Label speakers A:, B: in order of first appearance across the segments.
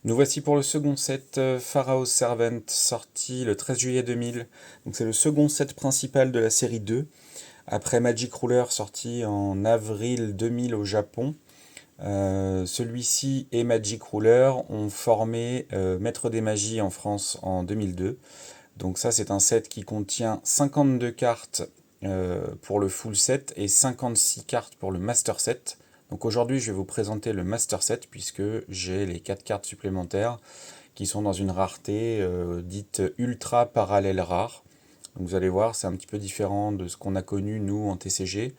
A: Nous voici pour le second set Pharaoh's Servant, sorti le 13 juillet 2000. Donc c'est le second set principal de la série 2, après Magic Ruler sorti en avril 2000 au Japon. Celui-ci et Magic Ruler ont formé Maître des Magies en France en 2002. Donc ça c'est un set qui contient 52 cartes pour le full set et 56 cartes pour le master set. Donc aujourd'hui je vais vous présenter le master set puisque j'ai les 4 cartes supplémentaires qui sont dans une rareté dite ultra parallèle rare. Donc vous allez voir, c'est un petit peu différent de ce qu'on a connu nous en TCG.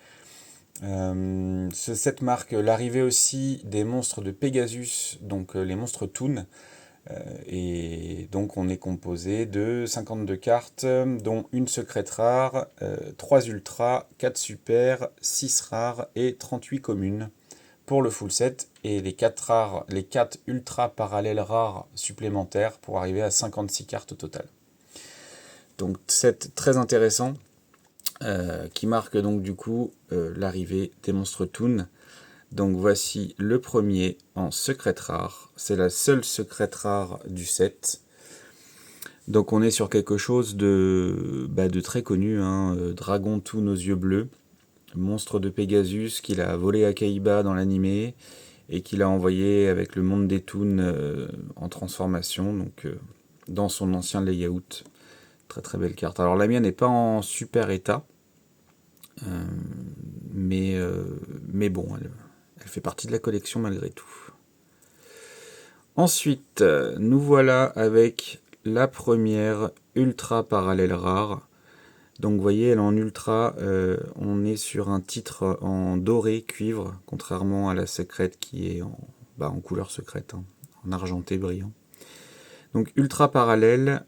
A: Ce set marque l'arrivée aussi des monstres de Pegasus, donc les monstres Toon. Et donc on est composé de 52 cartes, dont une secrète rare, 3 ultras, 4 super, 6 rares et 38 communes pour le full set, et les 4 ultra parallèles rares supplémentaires pour arriver à 56 cartes au total. Donc set très intéressant, qui marque donc du coup l'arrivée des monstres Toon. Donc voici le premier en secrète rare, c'est la seule secrète rare du set. Donc on est sur quelque chose de très connu, hein, Dragon Toon aux yeux bleus, monstre de Pegasus qu'il a volé à Kaiba dans l'animé, et qu'il a envoyé avec le monde des Toons en transformation, donc dans son ancien layout. Très très belle carte. Alors la mienne n'est pas en super état, euh, mais bon, elle fait partie de la collection malgré tout. Ensuite, nous voilà avec la première ultra parallèle rare. Donc vous voyez, elle est en ultra, on est sur un titre en doré cuivre, contrairement à la secrète qui est en couleur secrète, hein, en argenté brillant. Donc ultra parallèle,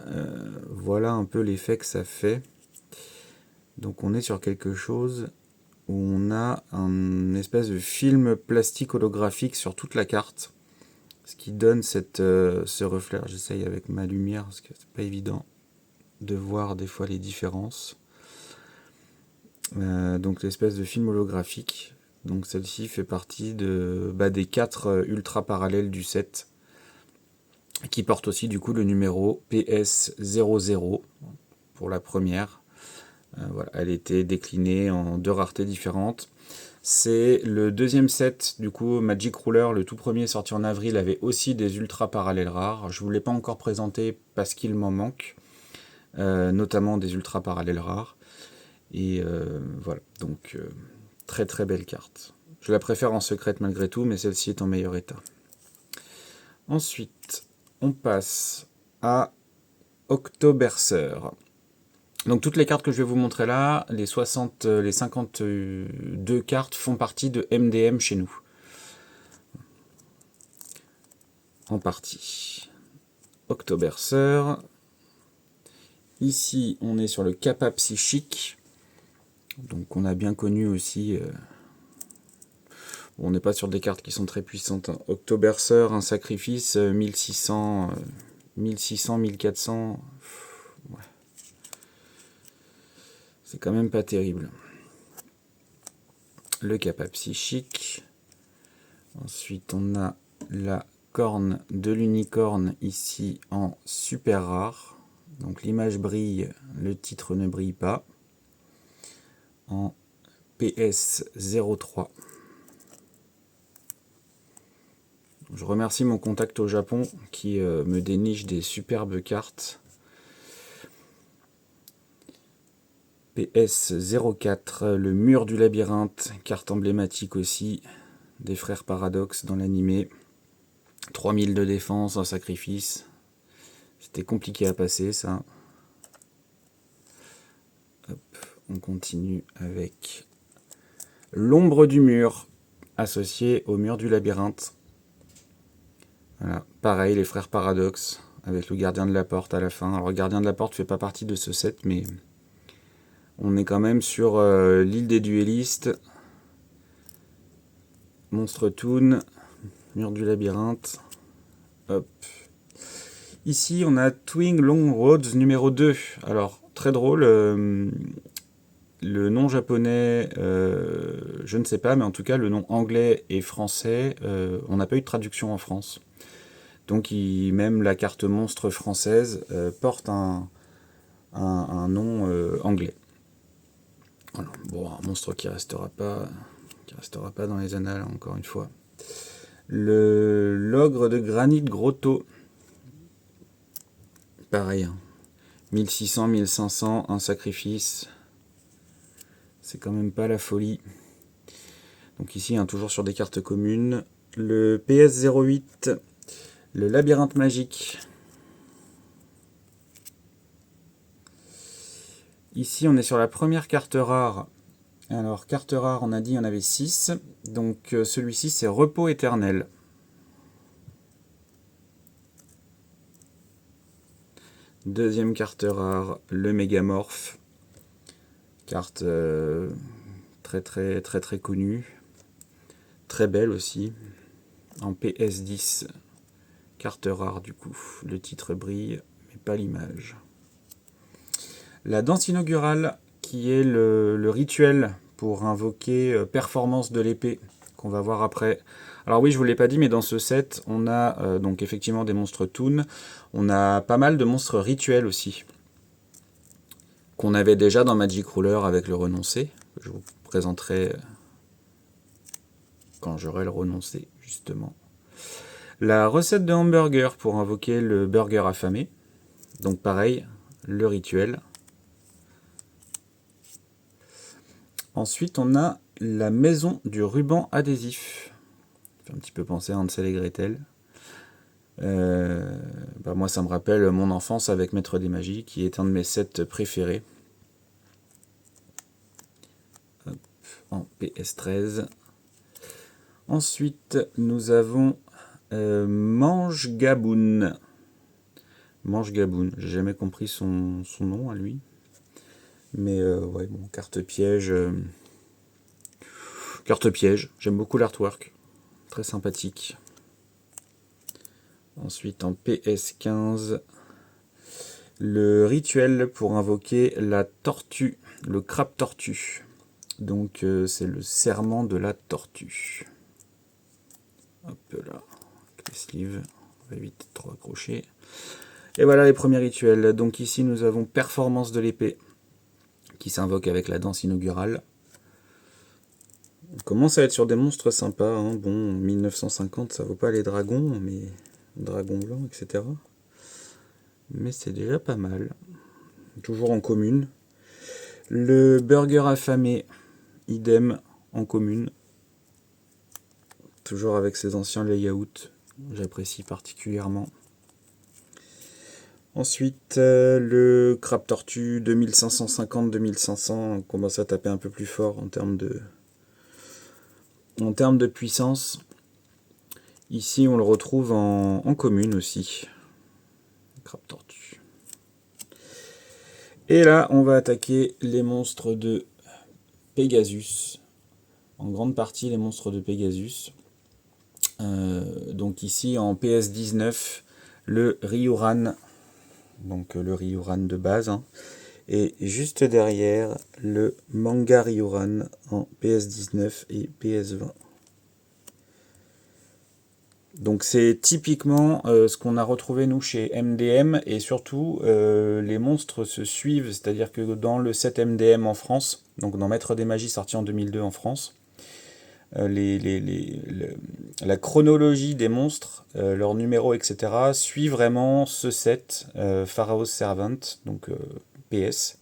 A: voilà un peu l'effet que ça fait. Donc on est sur quelque chose où on a un espèce de film plastique holographique sur toute la carte, ce qui donne ce reflet. J'essaye avec ma lumière parce que c'est pas évident de voir des fois les différences. Donc l'espèce de film holographique. Donc celle-ci fait partie des 4 ultra parallèles du set, qui porte aussi du coup le numéro PS00 pour la première. Voilà, elle était déclinée en 2 raretés différentes. C'est le deuxième set, du coup Magic Ruler, le tout premier sorti en avril, avait aussi des ultra parallèles rares. Je ne vous l'ai pas encore présenté parce qu'il m'en manque, notamment des ultra parallèles rares. Et voilà, donc très très belle carte. Je la préfère en secrète malgré tout, mais celle-ci est en meilleur état. Ensuite, on passe à Octoberser. Donc toutes les cartes que je vais vous montrer là, les 52 cartes font partie de MDM chez nous. En partie. Octoberser. Ici, on est sur le Kappa Psychique. Donc on a bien connu aussi... on n'est pas sur des cartes qui sont très puissantes, hein. Octoberser, un sacrifice, 1600, 1400... Ouais. C'est quand même pas terrible. Le Kappa Psychique. Ensuite, on a la corne de l'unicorne ici en super rare. Donc l'image brille, le titre ne brille pas. En PS03. Je remercie mon contact au Japon qui me déniche des superbes cartes. PS04, le mur du labyrinthe, carte emblématique aussi, des frères Paradox dans l'animé. 3000 de défense, un sacrifice. C'était compliqué à passer ça. Hop, on continue avec l'ombre du mur, associé au mur du labyrinthe. Voilà, pareil, les frères Paradox, avec le gardien de la porte à la fin. Alors le gardien de la porte fait pas partie de ce set, mais on est quand même sur l'île des duellistes, Monstre Toon, mur du labyrinthe. Hop. Ici, on a Twin Long Roads numéro 2. Alors, très drôle, le nom japonais, je ne sais pas, mais en tout cas, le nom anglais et français, on n'a pas eu de traduction en France. Donc même la carte monstre française porte un nom anglais. Voilà. Bon, un monstre qui restera pas dans les annales, encore une fois. L'ogre de granit Grotto. Pareil. 1600, 1500, un sacrifice. C'est quand même pas la folie. Donc ici, toujours sur des cartes communes. Le PS08, le labyrinthe magique. Ici, on est sur la première carte rare. Alors, carte rare, on a dit, il y en avait 6. Donc, celui-ci, c'est repos éternel. Deuxième carte rare, le mégamorphe. Carte très très connue. Très belle aussi. En PS10. Carte rare du coup. Le titre brille, mais pas l'image. La danse inaugurale, qui est le rituel pour invoquer performance de l'épée, qu'on va voir après. Alors oui, je vous l'ai pas dit, mais dans ce set, on a donc effectivement des monstres toon. On a pas mal de monstres rituels aussi, qu'on avait déjà dans Magic Ruler avec le renoncé. Je vous présenterai quand j'aurai le renoncé, justement. La recette de hamburger pour invoquer le burger affamé. Donc pareil, le rituel. Ensuite, on a la maison du ruban adhésif. Ça fait un petit peu penser à Hansel et Gretel. Moi, ça me rappelle mon enfance avec Maître des Magies, qui est un de mes sets préférés. Hop, en PS13. Ensuite, nous avons Mange Gaboun. Mange Gaboun. J'ai jamais compris son nom à lui. Mais ouais, bon, carte piège. Carte piège. J'aime beaucoup l'artwork. Très sympathique. Ensuite, en PS15, le rituel pour invoquer la tortue, le crabe tortue. Donc, c'est le serment de la tortue. Hop là, avec les sleeves, on va éviter de trop accrocher. Et voilà les premiers rituels. Donc ici, nous avons performance de l'épée, qui s'invoque avec la danse inaugurale. On commence à être sur des monstres sympas. Hein. Bon, 1950, ça vaut pas les dragons, mais dragons blancs, etc. Mais c'est déjà pas mal. Toujours en commune. Le burger affamé, idem, en commune. Toujours avec ses anciens layouts, j'apprécie particulièrement. Ensuite, le crabe tortue 2550-2500, on commence à taper un peu plus fort en termes de puissance. Ici, on le retrouve en commune aussi. Crabe tortue. Et là, on va attaquer les monstres de Pegasus. En grande partie, les monstres de Pegasus. Donc ici, en PS19, le Ryuran. Donc le Ryuran de base. Hein. Et juste derrière, le Manga Ryuran en PS19 et PS20. Donc c'est typiquement ce qu'on a retrouvé nous chez MDM, et surtout les monstres se suivent, c'est-à-dire que dans le set MDM en France, donc dans Maître des Magies sorti en 2002 en France, la chronologie des monstres, leurs numéros, etc., suit vraiment ce set Pharaoh's Servant, donc PS.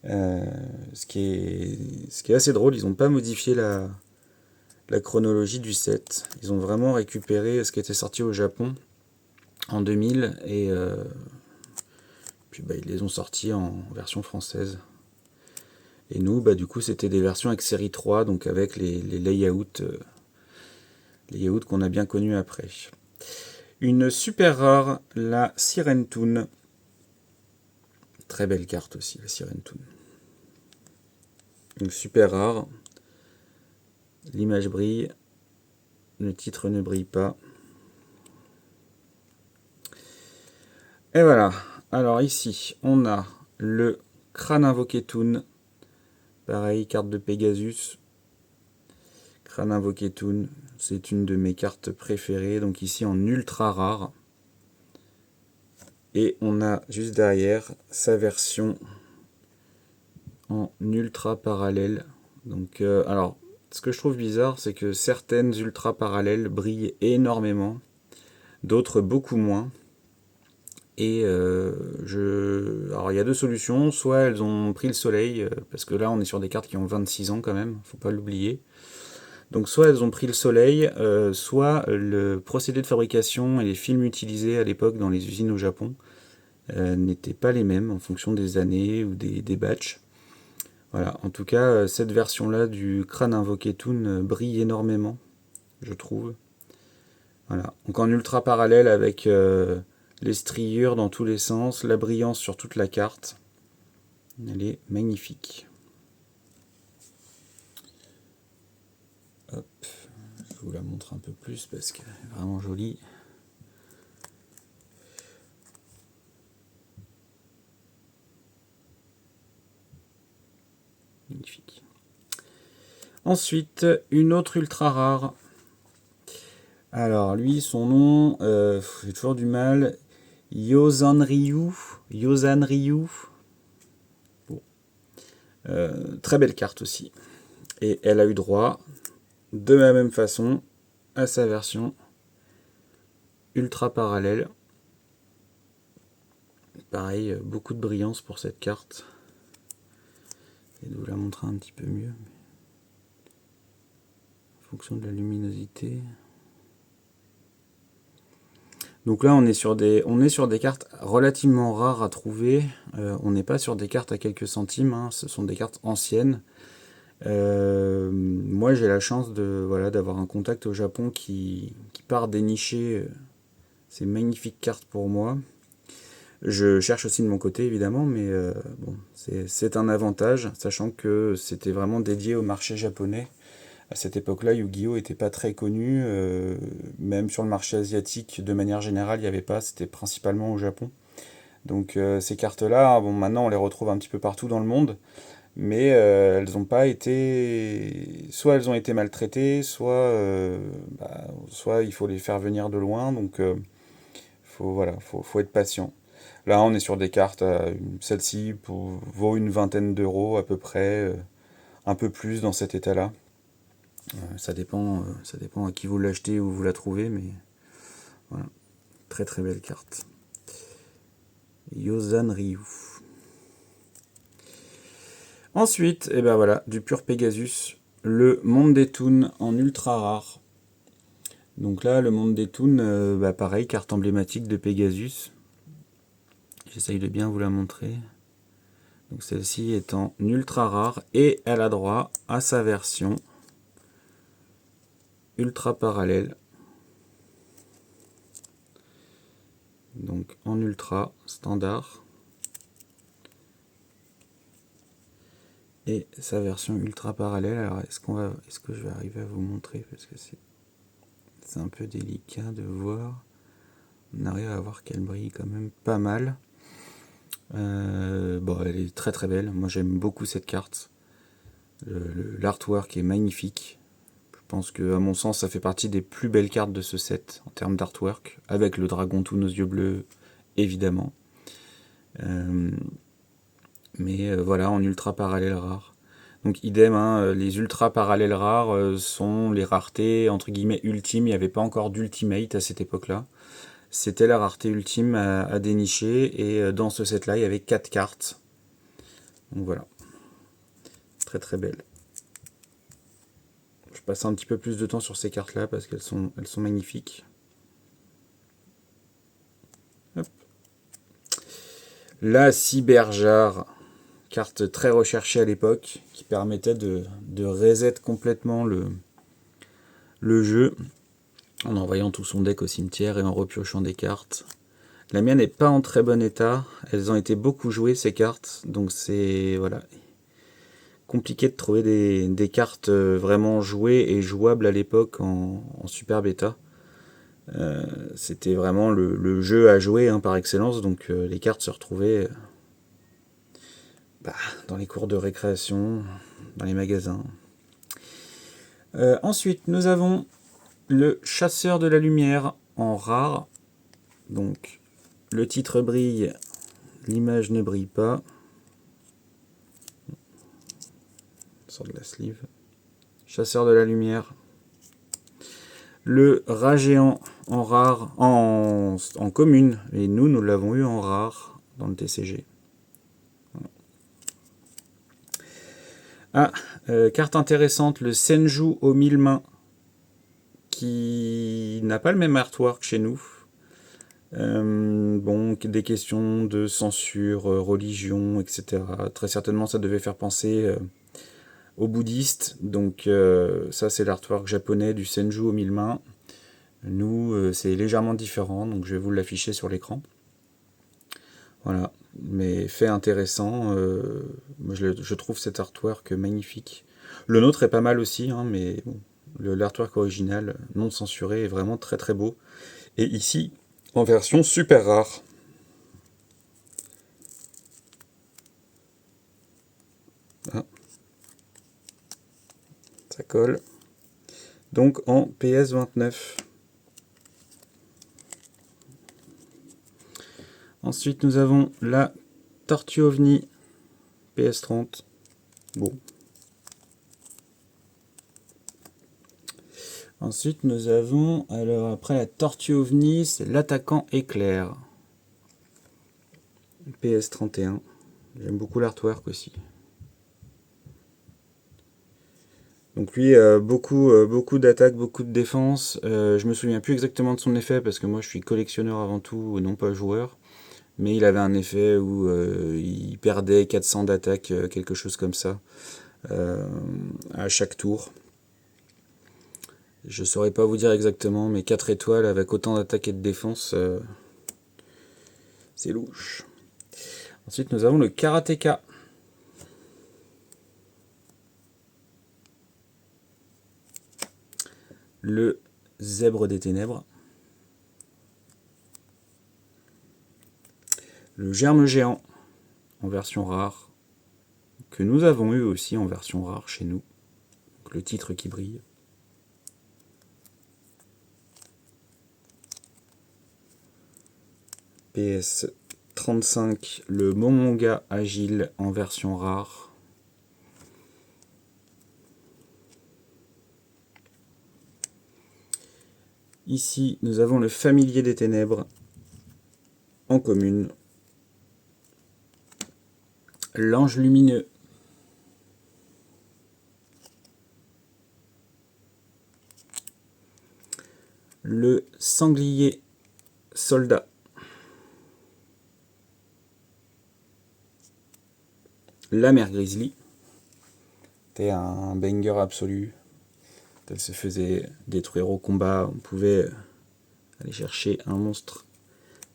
A: Ce qui est assez drôle, ils n'ont pas modifié la chronologie du set. Ils ont vraiment récupéré ce qui était sorti au Japon en 2000 et puis ils les ont sortis en version française. Et nous, du coup, c'était des versions avec série 3, donc avec les layouts qu'on a bien connus après. Une super rare, la Sirène Toon. Très belle carte aussi, la Sirène Toon. Une super rare. L'image brille. Le titre ne brille pas. Et voilà. Alors ici, on a le Crâne Invoqué Toon. Pareil, carte de Pegasus. Crâne Invoqué Toon. C'est une de mes cartes préférées, donc ici en ultra rare. Et on a juste derrière sa version en ultra parallèle. Donc, alors, ce que je trouve bizarre, c'est que certaines ultra parallèles brillent énormément, d'autres beaucoup moins. Et alors il y a deux solutions, soit elles ont pris le soleil, parce que là on est sur des cartes qui ont 26 ans quand même, faut pas l'oublier. Donc soit elles ont pris le soleil, soit le procédé de fabrication et les films utilisés à l'époque dans les usines au Japon n'étaient pas les mêmes en fonction des années ou des batchs. Voilà, en tout cas, cette version-là du crâne invoqué Toon brille énormément, je trouve. Voilà, donc en ultra parallèle avec les striures dans tous les sens, la brillance sur toute la carte. Elle est magnifique. Hop, je vous la montre un peu plus parce qu'elle est vraiment jolie. Magnifique. Ensuite, une autre ultra rare. Alors, lui, son nom, j'ai toujours du mal. Yosan-Ryu. Bon. Très belle carte aussi. Et elle a eu droit, de la même façon, à sa version ultra parallèle. Pareil, beaucoup de brillance pour cette carte. Je vais vous la montrer un petit peu mieux. En fonction de la luminosité. Donc là, on est sur des cartes relativement rares à trouver. On n'est pas sur des cartes à quelques centimes. Hein. Ce sont des cartes anciennes. Moi, j'ai la chance d'avoir un contact au Japon qui part dénicher ces magnifiques cartes pour moi. Je cherche aussi de mon côté, évidemment, mais bon, c'est un avantage, sachant que c'était vraiment dédié au marché japonais. À cette époque-là, Yu-Gi-Oh! Était pas très connu, même sur le marché asiatique, de manière générale, il n'y avait pas, c'était principalement au Japon. Donc ces cartes-là, bon, maintenant on les retrouve un petit peu partout dans le monde, mais elles n'ont pas été... Soit elles ont été maltraitées, soit il faut les faire venir de loin, donc faut être patient. Là, on est sur des cartes, celle-ci vaut une vingtaine d'euros à peu près, un peu plus dans cet état-là. Ça dépend à qui vous l'achetez ou vous la trouvez, mais voilà, très très belle carte. Yosan-Ryu. Ensuite, et ben voilà, du pur Pegasus, le monde des toons en ultra rare. Donc là, le monde des toons, pareil, carte emblématique de Pegasus. J'essaye de bien vous la montrer. Donc celle-ci est en ultra rare et elle a droit à sa version ultra parallèle. Donc en ultra standard. Et sa version ultra parallèle. Alors est-ce que je vais arriver à vous montrer parce que c'est un peu délicat de voir. On arrive à voir qu'elle brille quand même pas mal. Bon, elle est très très belle. Moi j'aime beaucoup cette carte. L'artwork est magnifique. Je pense que, à mon sens, ça fait partie des plus belles cartes de ce set en termes d'artwork, avec le dragon tout nos yeux bleus, évidemment. Mais voilà, en ultra parallèle rare. Donc idem, hein, les ultra parallèles rares sont les raretés entre guillemets ultimes. Il n'y avait pas encore d'ultimate à cette époque-là. C'était la rareté ultime à dénicher. Et dans ce set-là, il y avait 4 cartes. Donc voilà. Très très belle. Je passe un petit peu plus de temps sur ces cartes-là parce qu'elles sont magnifiques. Hop. La Cyberjar, carte très recherchée à l'époque, qui permettait de reset complètement le jeu, en envoyant tout son deck au cimetière et en repiochant des cartes. La mienne n'est pas en très bon état, elles ont été beaucoup jouées ces cartes, donc c'est voilà, compliqué de trouver des cartes vraiment jouées et jouables à l'époque en super bêta. C'était vraiment le jeu à jouer hein, par excellence, donc les cartes se retrouvaient dans les cours de récréation, dans les magasins. Ensuite, nous avons Le Chasseur de la Lumière en rare. Donc, le titre brille, l'image ne brille pas. On sort de la sleeve. Chasseur de la Lumière. Le rat géant en rare, en commune. Et nous l'avons eu en rare dans le TCG. Ah, carte intéressante, le Senju aux 1000 mains, qui n'a pas le même artwork chez nous. Bon, des questions de censure, religion, etc. Très certainement, ça devait faire penser aux bouddhistes. Donc, ça, c'est l'artwork japonais du Senju aux 1000 mains. Nous, c'est légèrement différent, donc je vais vous l'afficher sur l'écran. Voilà, mais fait intéressant. Moi, je trouve cet artwork magnifique. Le nôtre est pas mal aussi, hein, mais bon, l'artwork original, non censuré, est vraiment très très beau. Et ici, en version super rare. Ah. Ça colle. Donc en PS29. Ensuite, nous avons la Tortue OVNI PS30. Bon. Ensuite, nous avons, alors après la Tortue OVNI, c'est l'Attaquant Éclair. PS31. J'aime beaucoup l'artwork aussi. Donc lui, beaucoup d'attaques, beaucoup de défense. Je me souviens plus exactement de son effet parce que moi je suis collectionneur avant tout, non pas joueur. Mais il avait un effet où il perdait 400 d'attaque, quelque chose comme ça, à chaque tour. Je saurais pas vous dire exactement, mais 4 étoiles avec autant d'attaque et de défense, c'est louche. Ensuite, nous avons le Karatéka. Le Zèbre des Ténèbres. Le Germe Géant en version rare, que nous avons eu aussi en version rare chez nous. Donc, le titre qui brille. PS35, le Momonga Agile en version rare. Ici, nous avons le Familier des Ténèbres en commune. L'Ange Lumineux. Le Sanglier Soldat. La Mère Grizzly. C'était un banger absolu. Elle se faisait détruire au combat. On pouvait aller chercher un monstre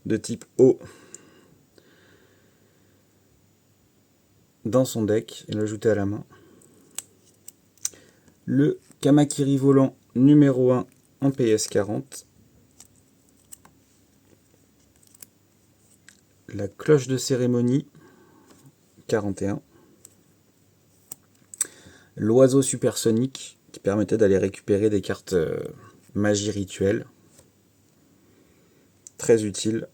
A: de type eau dans son deck et l'ajouter à la main. Le Kamakiri volant numéro 1 en PS40. La Cloche de Cérémonie 41. L'Oiseau Supersonique qui permettait d'aller récupérer des cartes magie rituelle. Très utile.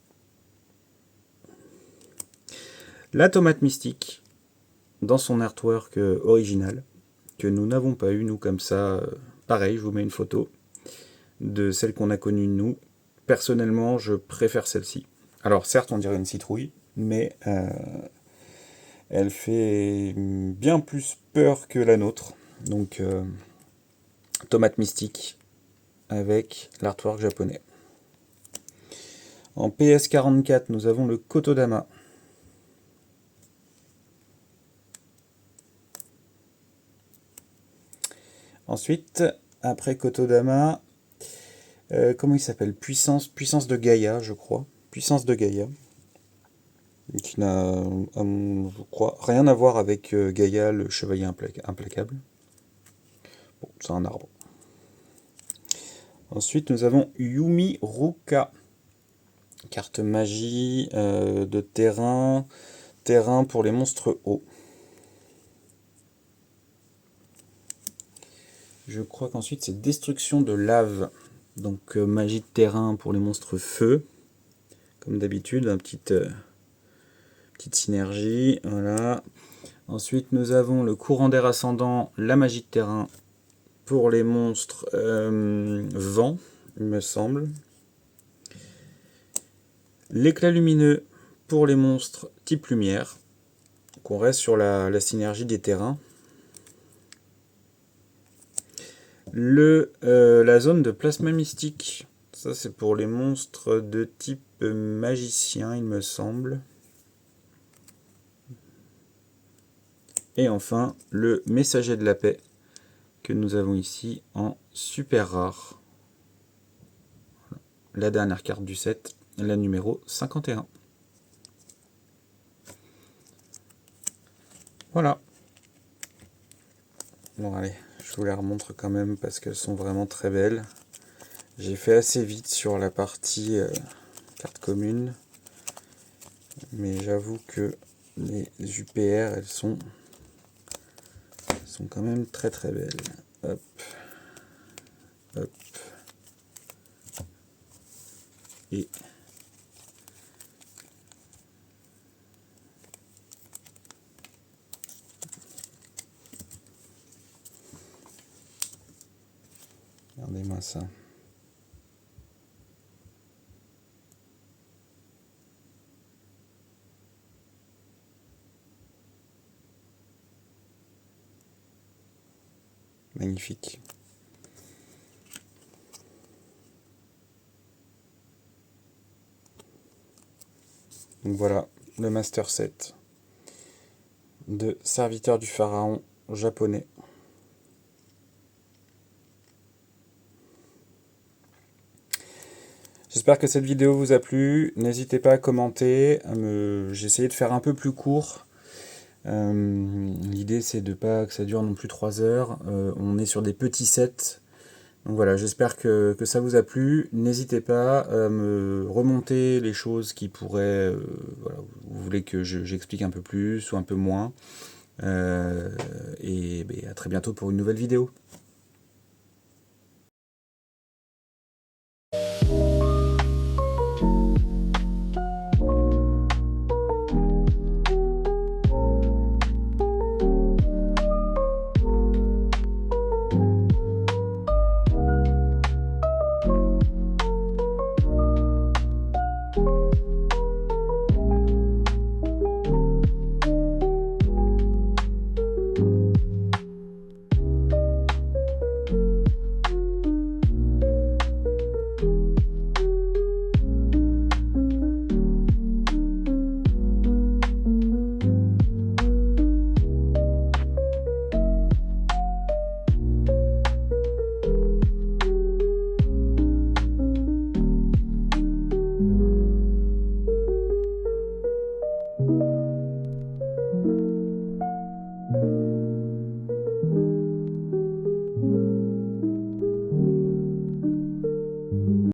A: La Tomate Mystique dans son artwork original, que nous n'avons pas eu, nous, comme ça. Pareil, je vous mets une photo de celle qu'on a connue, nous. Personnellement, je préfère celle-ci. Alors, certes, on dirait une citrouille, mais elle fait bien plus peur que la nôtre. Donc, Tomate Mystique avec l'artwork japonais. En PS44, nous avons le Kotodama. Ensuite, après Kotodama, comment il s'appelle? Puissance de Gaïa, je crois. Puissance de Gaïa. Qui n'a, je crois, rien à voir avec Gaïa, le chevalier implacable. Bon, c'est un arbre. Ensuite, nous avons Yumi Ruka. Carte magie de terrain. Terrain pour les monstres hauts. Je crois qu'ensuite c'est destruction de lave Donc magie de terrain pour les monstres feu, comme d'habitude, une petite synergie, voilà. Ensuite nous avons le courant d'air ascendant, la magie de terrain pour les monstres vent, il me semble. L'éclat lumineux pour les monstres type lumière. Donc on reste sur la synergie des terrains. La zone de plasma mystique, ça c'est pour les monstres de type magicien, il me semble. Et enfin, le messager de la paix, que nous avons ici en super rare. La dernière carte du set, la numéro 51. Voilà. Bon allez, je vous les remontre quand même parce qu'elles sont vraiment très belles. J'ai fait assez vite sur la partie carte commune, mais j'avoue que les UPR, elles sont quand même très très belles. Hop, hop, et regardez-moi ça. Magnifique. Donc voilà, le Master Set de Serviteur du Pharaon japonais. J'espère que cette vidéo vous a plu. N'hésitez pas à commenter. J'ai essayé de faire un peu plus court. L'idée c'est de pas que ça dure non plus 3 heures. On est sur des petits sets. Donc voilà, j'espère que ça vous a plu. N'hésitez pas à me remonter les choses qui pourraient... voilà, vous voulez que j'explique un peu plus ou un peu moins. Et à très bientôt pour une nouvelle vidéo.